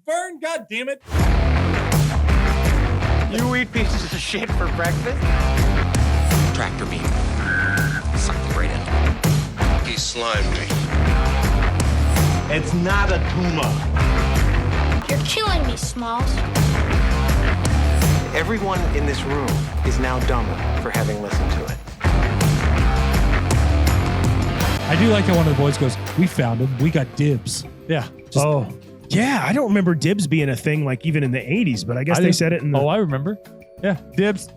Vern, God damn it. You eat pieces of shit for breakfast? Tractor beam. Sucked right in. He slimed me. It's not a tumor. You're killing me, Smalls. Everyone in this room is now dumber for having listened to it. I do like how one of the boys goes, we found him. We got Dibs. Yeah. Yeah, I don't remember Dibs being a thing like even in the 80s, but I guess they said it in the... Oh, I remember. Yeah, Dibs.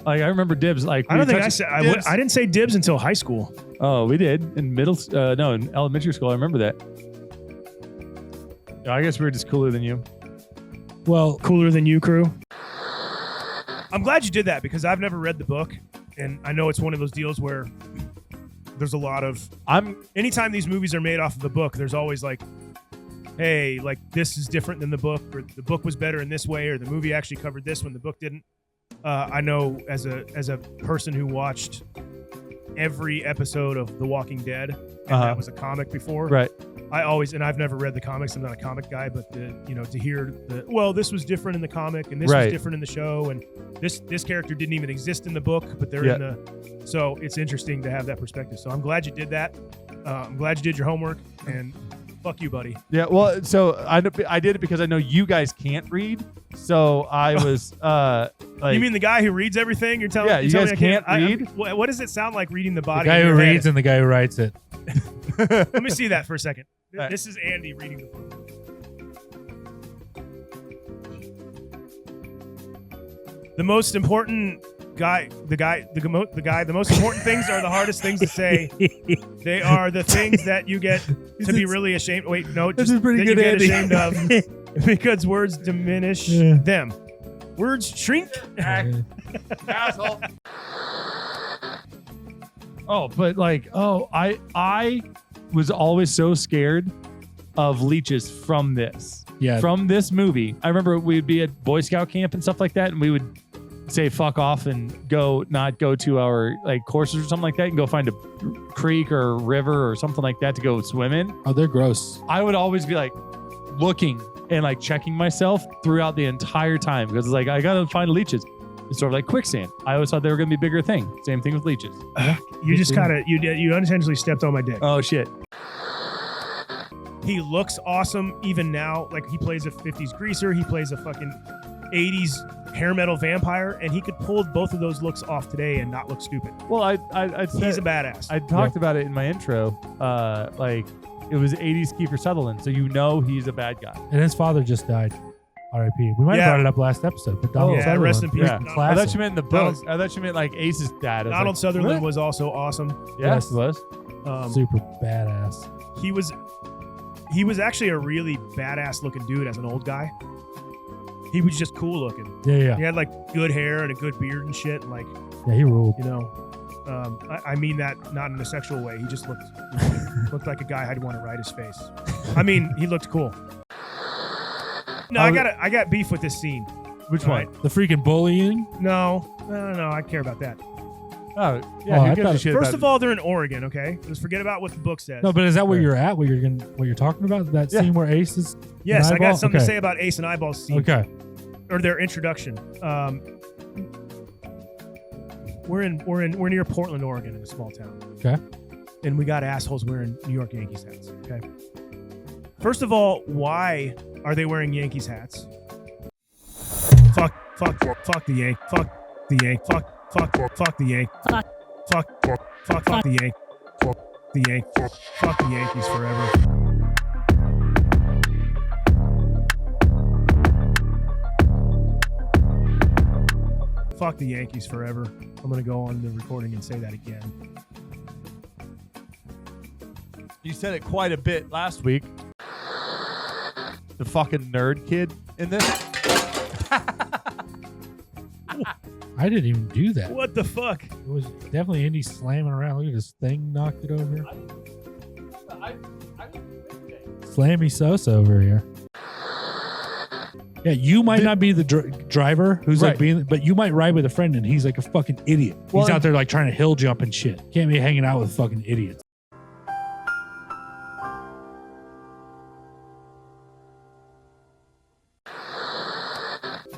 Like I remember Dibs. Like I don't think I said... I didn't say Dibs until high school. Oh, we did in in elementary school. I remember that. Yeah, I guess we were just cooler than you. Well, cooler than you, crew. I'm glad you did that because I've never read the book, and I know it's one of those deals where there's a lot of... Anytime these movies are made off of the book, there's always like, hey, like this is different than the book, or the book was better in this way, or the movie actually covered this when the book didn't. I know as a person who watched every episode of The Walking Dead, and that was a comic before. Right. I always, and I've never read the comics. I'm not a comic guy, but to hear this was different in the comic, and this was different in the show, and this character didn't even exist in the book, but they're in the. So it's interesting to have that perspective. So I'm glad you did that. I'm glad you did your homework, and fuck you, buddy. Yeah. Well, so I did it because I know you guys can't read. So I was like. You mean the guy who reads everything? You're telling? Yeah, you guys can't read. What does it sound like reading the body? The guy who reads and the guy who writes it. Let me see that for a second. Right. This is Andy reading the book. The most important the most important things are the hardest things to say. They are the things that you get to be really ashamed. Wait, no, This is pretty good, you get Andy. ashamed of because words diminish them. Words shrink. Asshole. Oh, but I was always so scared of leeches from this. Yeah. From this movie. I remember we'd be at Boy Scout camp and stuff like that, and we would say fuck off and not go to our like courses or something like that and go find a creek or a river or something like that to go swim in. Oh, they're gross. I would always be like looking and like checking myself throughout the entire time because it's like I gotta find leeches. It's sort of like quicksand. I always thought they were gonna be a bigger thing. Same thing with leeches. You just kind of you unintentionally stepped on my dick. Oh shit. He looks awesome even now. Like he plays a 50s greaser. He plays a fucking 80s hair metal vampire, and he could pull both of those looks off today and not look stupid. Well, he's a badass. I talked about it in my intro. Like it was 80s Kiefer Sutherland, so you know he's a bad guy. And his father just died. R.I.P. We might have brought it up last episode, but Donald Sutherland. Rest in peace. Yeah. I thought you meant in the book. I thought you meant like Ace's dad. Donald Sutherland was also awesome. Yes, he was. Super badass. He was actually a really badass looking dude as an old guy. He was just cool looking. Yeah. He had like good hair and a good beard and shit. And like, yeah, he ruled. You know, I mean that not in a sexual way. He just looked like a guy I'd want to ride his face. I mean, he looked cool. No, I got beef with this scene. Which one? The freaking bullying? No, I care about that. Oh, yeah. Who gives a shit First of all, they're in Oregon, okay? Just forget about what the book says. No, but is that where you're at? What you're talking about? That scene where Ace is? Yes, I got something to say about Ace and Eyeball's scene. Okay. Or their introduction. We're near Portland, Oregon, in a small town. Okay. And we got assholes wearing New York Yankees hats. Okay. First of all, why are they wearing Yankees hats? Fuck the Yank. Fuck the Yank. Fuck the Yank. Fuck the Yank. The Yank. Fuck the Yankees forever. Fuck the Yankees forever. I'm going to go on the recording and say that again. You said it quite a bit last week. The fucking nerd kid in this. I didn't even do that. What the fuck? It was definitely Indy slamming around. Look at this thing, knocked it over. Slammy Sosa over here. Yeah, you might not be the driver who's like being, but you might ride with a friend and he's like a fucking idiot. He's out there like trying to hill jump and shit. Can't be hanging out with fucking idiots.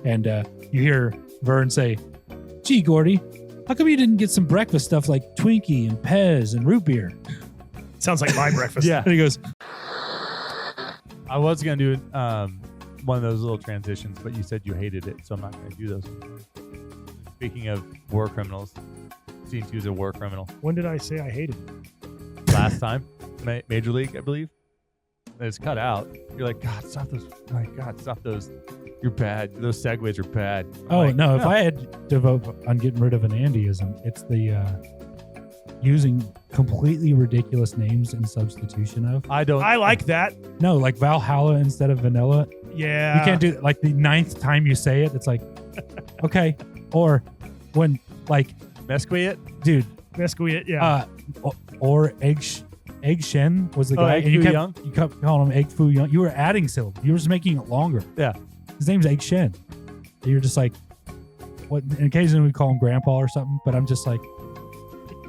And you hear Vern say, "Gee, Gordy, how come you didn't get some breakfast stuff like Twinkie and Pez and root beer?" Sounds like my breakfast. Yeah. And he goes, I was going to do one of those little transitions, but you said you hated it, so I'm not going to do those. Speaking of war criminals, Scene 2 is a war criminal. When did I say I hated it? Last time, Major League, I believe. And it's cut out. You're like, God, stop those. My God, stop those. You're bad. Those segues are bad. "Oh, like, no, if I had to vote on getting rid of an Andyism, it's the using completely ridiculous names in substitution of." I like that. No, like Valhalla instead of vanilla. Yeah. You can't do it. Like the 9th time you say it, it's like, okay. Or when, like, Mesquiet? dude, Mesquiet, yeah. or Egg Shen was the guy. Egg And you Foo kept, Young? you kept calling him Egg Foo Young. You were adding syllables. You were just making it longer. Yeah. His name's Egg Shen. And you're just like, what? And occasionally we call him Grandpa or something, but I'm just like,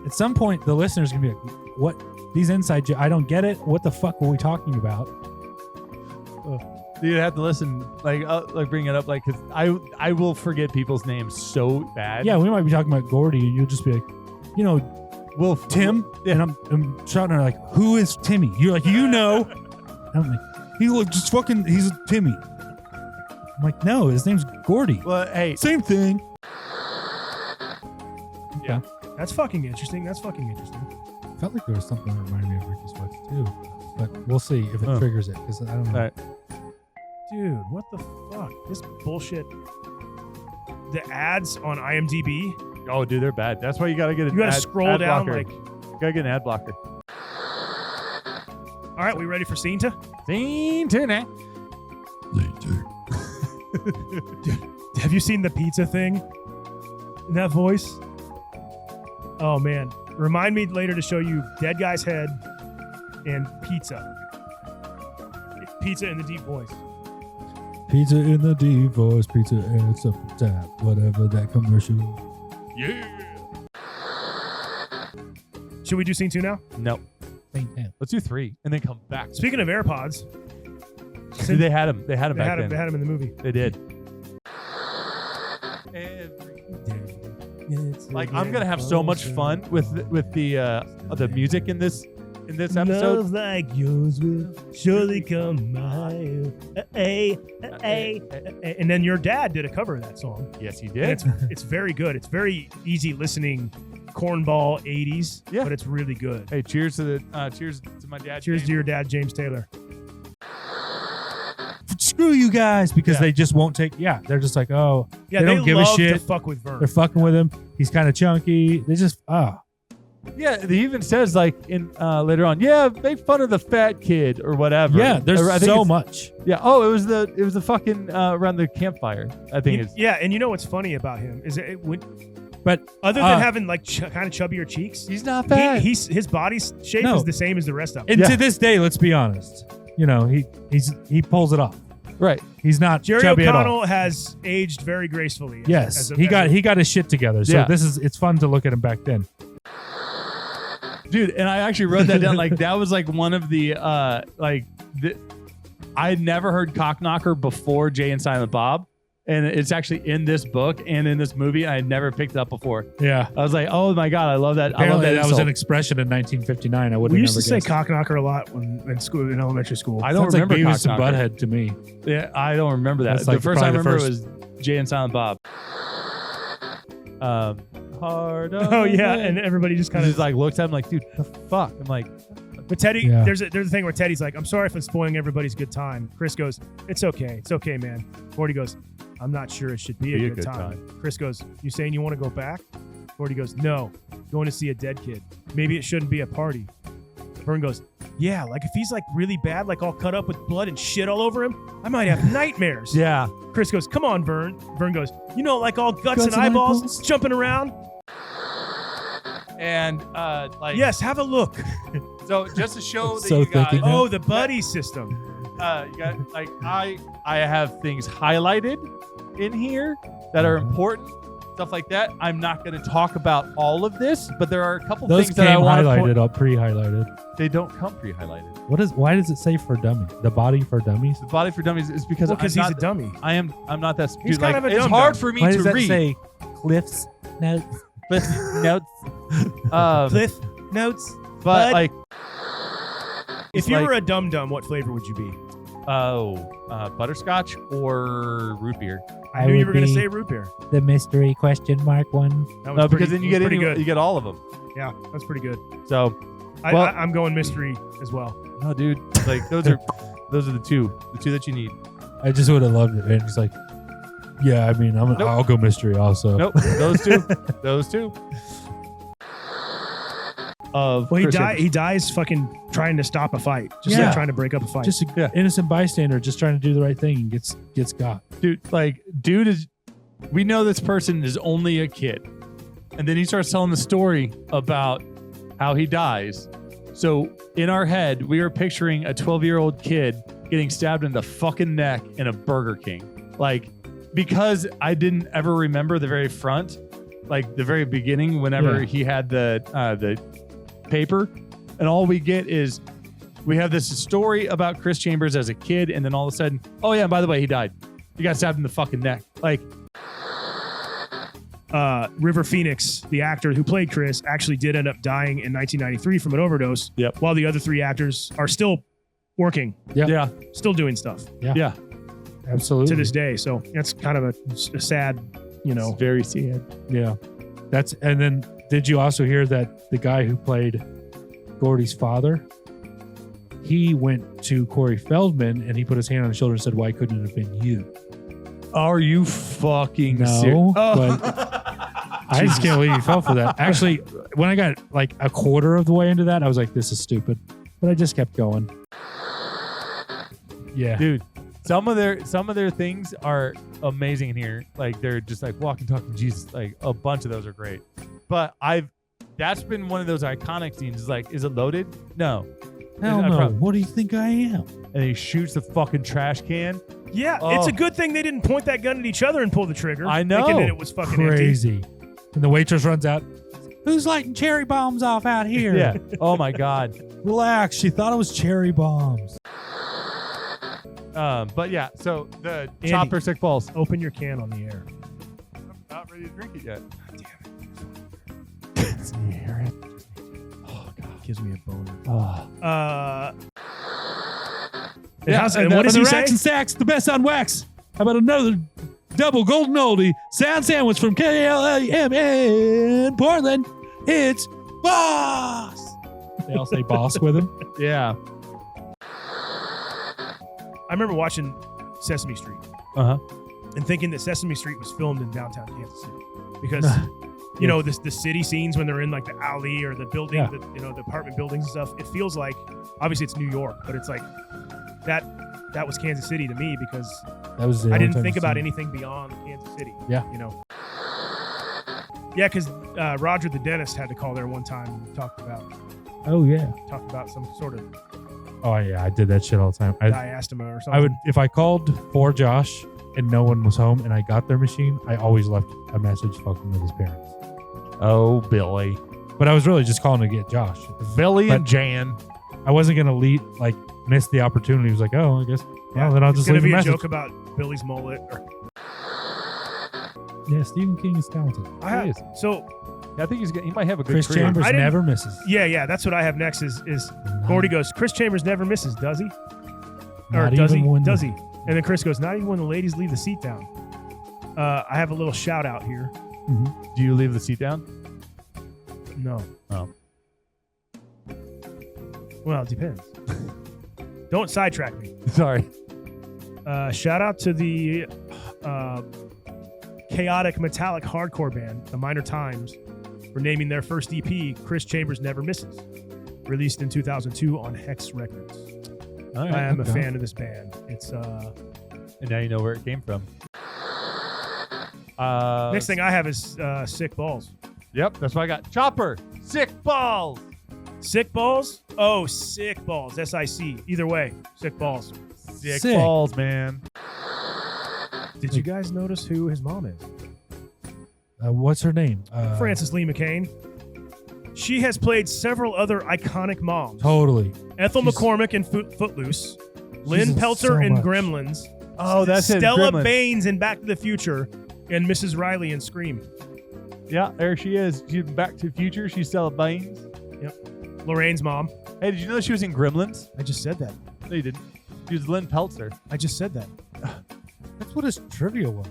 at some point the listeners can be like, what? These inside I don't get it. What the fuck were we talking about? You'd have to listen, like bring it up, like, cause I will forget people's names so bad. Yeah, we might be talking about Gordy, and you'll just be like, you know, Wolf, Tim, Yeah. and I'm shouting at her like, "Who is Timmy?" You're like, "You know," and I'm like, he's Timmy. I'm like, no, his name's Gordy. Well, hey, Same thing. Yeah. That's fucking interesting. Felt like there was something that reminded me of Ricky Sweats too, but we'll see if it triggers it, because I don't know. All right. Dude, what the fuck? This bullshit. The ads on IMDb. Oh, dude, they're bad. That's why you gotta get You gotta scroll down blocker. like. You gotta get an ad blocker. All right, we ready for scene 2? Scene 2 now. Have you seen the pizza thing? In that voice? Oh man. Remind me later to show you Dead Guy's Head and Pizza. Pizza in the deep voice. Pizza in the deep voice, pizza and it's up the tap, whatever that commercial. Yeah. Should we do scene 2 now? No. Let's do 3 and then come back. Speaking of AirPods, Dude, they had him. They had him they back had then. him, they had him in the movie. They did. Like, I'm gonna have so much fun with the music in this episode. Love like yours will surely come my way. And then your dad did a cover of that song. Yes, he And did. it's very good. It's very easy listening, cornball 80s, Yeah. but it's really good. Hey, cheers to my dad. Cheers James. to your dad, James Taylor. Screw you guys, because Yeah. they just won't take. Yeah, they're just like, oh, Yeah, they don't give a love shit. to fuck with Vern. They're fucking with him. He's kind of chunky. They just Yeah, he even says like in later on, yeah, make fun of the fat kid or whatever. yeah. There's I think so it's- much. Yeah. Oh, it was the fucking around the campfire. I think it's Yeah, and you know what's funny about him is But other than having like kind of chubbier cheeks, he's not fat. his body shape No. is the same as the rest of them. and Yeah. to this day, let's be honest. You know, he pulls it off. right. He's not Jerry chubby at all. O'Connell has aged very gracefully. Yes, he got his shit together. So Yeah. it's fun to look at him back then. Dude, and I actually wrote that down. Like, that was like one of the I had never heard Cockknocker before Jay and Silent Bob, and it's actually in this book and in this movie. I had never picked it up before. Yeah. I was like, oh my god, I love that. I love Apparently, that was insult. an expression in 1959. I would have We never used to say guessed. cockknocker a lot in school, in elementary school. I don't Sounds like remember Beavis and Cockknocker. Butthead to me. Yeah, I don't remember that. That's like the first time I probably remember the was Jay and Silent Bob. Hard. Oh yeah, and everybody just kind just of like looks at him like, dude, the fuck. I'm like, But Teddy, Yeah. there's a thing where Teddy's like, I'm sorry if I'm spoiling everybody's good time. Chris goes, it's okay, man. Gordy goes, I'm not sure it should be a good time. Chris goes, you saying you want to go back? Gordy goes, no, going to see a dead kid. Maybe it shouldn't be a party. Vern goes, yeah, like if he's like really bad, like all cut up with blood and shit all over him, I might have nightmares. yeah. Chris goes, come on, Vern. Vern goes, you know, like all guts and eyeballs jumping around? And Yes, have a look. so just to show that So you guys, thinking. Oh, the buddy system. you got like I have things highlighted in here that are important. stuff like that. I'm not going to talk about all of this, but there are a couple Those things that I came want to highlighted or pre-highlighted. They don't come pre-highlighted. Why does it say for dummies? The body for dummies? The body for dummies is because Because he's a dummy. I'm not that. He's Dude, kind like, of a it's dumb hard dumb. for me Why to does that read. say Cliff's notes? Notes. Cliff notes. But like, If you were a dum dum, what flavor would you be? butterscotch or root beer. I knew you were going to say root beer. The mystery question mark one. That was No, pretty, because then you was get pretty good. you get all of them. Yeah, that's pretty good. So, I'm going mystery as well. no, dude, like those are the two that you need. I just would have loved it, man. It's like, yeah, I mean, Nope. I'll go mystery also. Nope, those two. Well, He dies fucking trying to stop a fight, just Yeah. like trying to break up a fight. Just an innocent bystander, just trying to do the right thing and gets got. Dude is. We know this person is only a kid, and then he starts telling the story about how he dies. So in our head, we are picturing a 12-year-old kid getting stabbed in the fucking neck in a Burger King. Like, because I didn't ever remember the very front, like the very beginning, whenever he had the paper, and all we get is we have this story about Chris Chambers as a kid, and then all of a sudden, oh yeah, by the way, he died. He got stabbed in the fucking neck. Like, River Phoenix, the actor who played Chris, actually did end up dying in 1993 from an overdose. Yep. While the other three actors are still working, yeah, still doing stuff yeah. Absolutely. to this day. So that's kind of a sad, It's very sad. Yeah. And then did you also hear that the guy who played Gordy's father, he went to Corey Feldman and he put his hand on his shoulder and said, why couldn't it have been you? Are you fucking No, serious? but I just can't believe you fell for that. Actually, when I got like a quarter of the way into that, I was like, this is stupid. But I just kept going. Yeah. Dude, some of their things are amazing in here. Like, they're just like walking, talking Jesus. Like, a bunch of those are great. But that's been one of those iconic scenes. Is like, is it loaded? No. Hell no. What do you think I am? And he shoots the fucking trash can. Yeah, Oh. it's a good thing they didn't point that gun at each other and pull the trigger. I know. Thinking that it was fucking empty. Crazy. And the waitress runs out. Who's lighting cherry bombs off out here? Yeah. Oh my God. Relax. She thought it was cherry bombs. But yeah, so the Andy. chopper sick balls. Open your can on the air. I'm not ready to drink it yet. Gives me a boner. Oh. And what does he say? Racks and Stacks, the best on wax. How about another double golden oldie sound sandwich from KLAM in Portland? It's Boss. They all say Boss with him. Yeah. I remember watching Sesame Street and thinking that Sesame Street was filmed in downtown Kansas City because you know the city scenes when they're in like the alley or the building, the apartment buildings and stuff. It feels like obviously it's New York, but it's like that was Kansas City to me because That was the I only didn't time think I've about seen it. anything beyond Kansas City. Yeah. You know. Yeah, because Roger the dentist had to call there one time and talked about some sort of Oh yeah, I did that shit all the time. diastema or something. I would if I called for Josh and no one was home and I got their machine, I always left a message fucking with his parents. Oh, Billy. But I was really just calling to get Josh. Billy But- and Jan. I wasn't gonna miss the opportunity. He was like, oh, I guess. Well, then I'll it's just gonna leave a be a message. joke about Billy's mullet. Yeah, Stephen King is talented. He is. So I think he might have a good Chris career. Chambers I didn't- never misses. yeah, that's what I have next is Not- Gordy goes, Chris Chambers never misses, does he? Or not does even he? when Does he? And then Chris goes, not even when the ladies leave the seat down. I have a little shout out here. Do you leave the seat down? No. Oh. Well, it depends. Don't sidetrack me. Sorry. Shout out to the chaotic metallic hardcore band, the Minor Times, for naming their first EP, Chris Chambers Never Misses, released in 2002 on Hex Records. All right. I am a okay. fan of this band. It's And now you know where it came from. next thing I have is Sick Balls. Yep, that's what I got. Chopper. Sick balls. Sick Balls? Oh, Sick Balls. SIC. Either way, Sick Balls. Sick, Sick. balls, man. Did you guys notice who his mom is? What's her name? Frances Lee McCain. She has played several other iconic moms. Totally. Ethel McCormick in Footloose. Lynn Peltzer in Gremlins. Oh, that's it. Stella Gremlins. Baines in Back to the Future. And Mrs. Riley in Scream. Yeah, there she is. She's Back to the Future. She's Stella Baines. Yep. Lorraine's mom. Hey, did you know she was in Gremlins? I just said that. No, you didn't. She was Lynn Peltzer. I just said that. That's what his trivia was.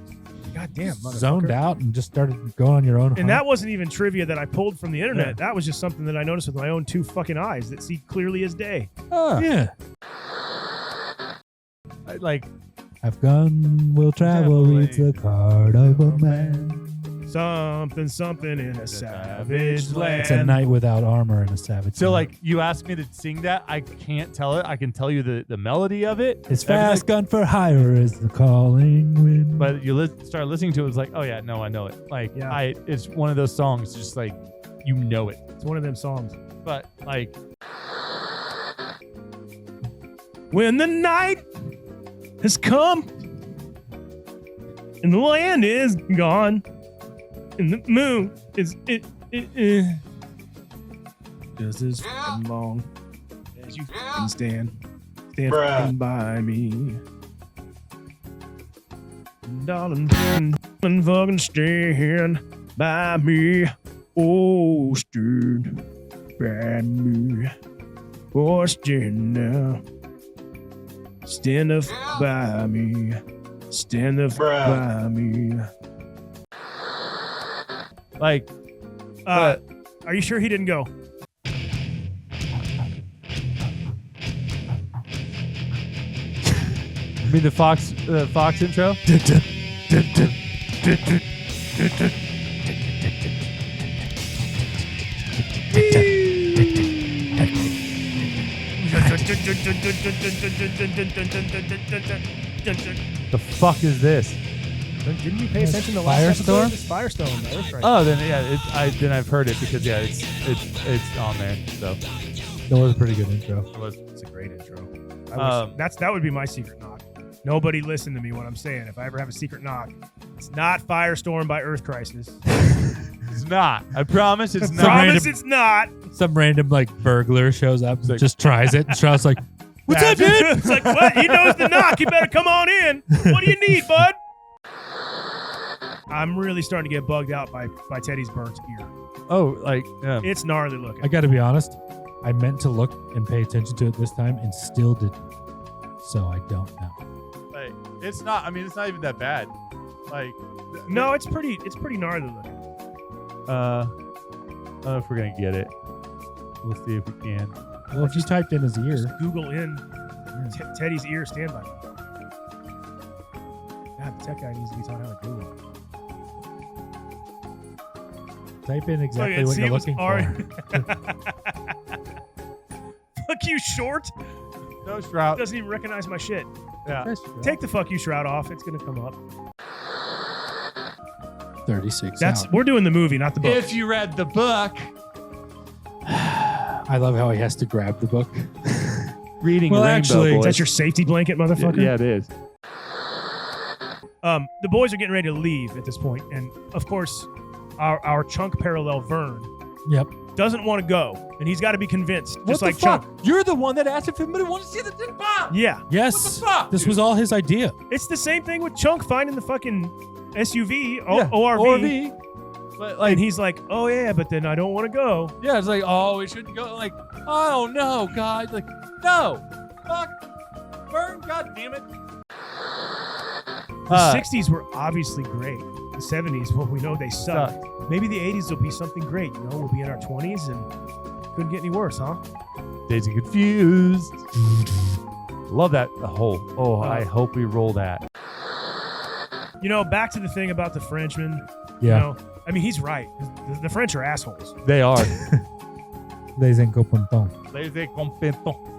God damn, motherfucker. Zoned out and just started going on your own. And that wasn't even trivia that I pulled from the internet. Yeah. That was just something that I noticed with my own 2 fucking eyes that see clearly as day. Yeah. Like, Have gun will travel. It's the card of a man. Something in a savage land. It's a knight without armor and a savage. so land. like you asked me to sing that. I can't tell it. I can tell you the melody of it. His fast gun for hire is the calling wind. But you start listening to it, it's like, oh yeah, no, I know it. Like, Yeah. it's one of those songs, just like, you know it. It's one of them songs. But like, When the night has come and the land is gone and the moon is just as fucking long as you fucking stand fucking by me. Darling, fucking stand by me. Oh, stand by me. Oh, stand now. Stand up by me. Stand up by me. like, Are you sure he didn't go? I mean the Fox intro. The fuck is this? Didn't you pay attention to last Firestorm? episode? It's Firestorm. That was right. Oh, then yeah, I've heard it because yeah, it's on there. So That was a pretty good intro. It's a great intro. That would be my secret knock. Nobody listen to me when I'm saying. If I ever have a secret knock, it's not Firestorm by Earth Crisis. it's not. I promise it's not. Promise it's not. Some random like burglar shows up, like- just tries it, and Shroud's like, "What's up, dude?" It's like, what? He knows the knock. You better come on in. What do you need, bud? I'm really starting to get bugged out by Teddy's burnt ear. Oh, like yeah. It's gnarly looking. I got to be honest. I meant to look and pay attention to it this time, and still didn't. So I don't know. Like, it's not. I mean, it's not even that bad. Like, No, it's pretty gnarly looking. I don't know if we're gonna get it. We'll see if we can. Well, if you typed in his ear, Google in Teddy's ear standby. God, the tech guy needs to be taught how to Google. type in exactly Okay, what see, you're it was looking for. Fuck you, Short. No Shrout. Doesn't even recognize my shit. Yeah. Take the fuck you Shroud off. It's gonna come up. 36. We're doing the movie, not the book. If you read the book, I love how he has to grab the book. reading Well, Rainbow actually, Is Boys. that your safety blanket, motherfucker? Yeah, it is. The boys are getting ready to leave at this point, and of course, our chunk parallel Vern Yep. doesn't want to go, and he's got to be convinced, What just the like fuck? Chunk. You're the one that asked if anybody wanted to see the dick bomb. Yeah, Yes. What the fuck, This dude? was all his idea. it's the same thing with Chunk finding the fucking SUV, Yeah, ORV, But like, and he's like, "Oh yeah, but then I don't want to go." yeah, it's like, oh, we shouldn't go. Like, oh no, God, like, no, fuck, burn, God damn it. The 60s were obviously great. The 70s, well, we know they sucked. Maybe the 80s will be something great. You know, we'll be in our 20s and couldn't get any worse, huh? Dazed and Confused. Love that. The whole. Oh, I hope we roll that. You know, back to the thing about the Frenchman. Yeah. You know, I mean, he's right. The French are assholes. They are. Les incompetents. Les incompetents.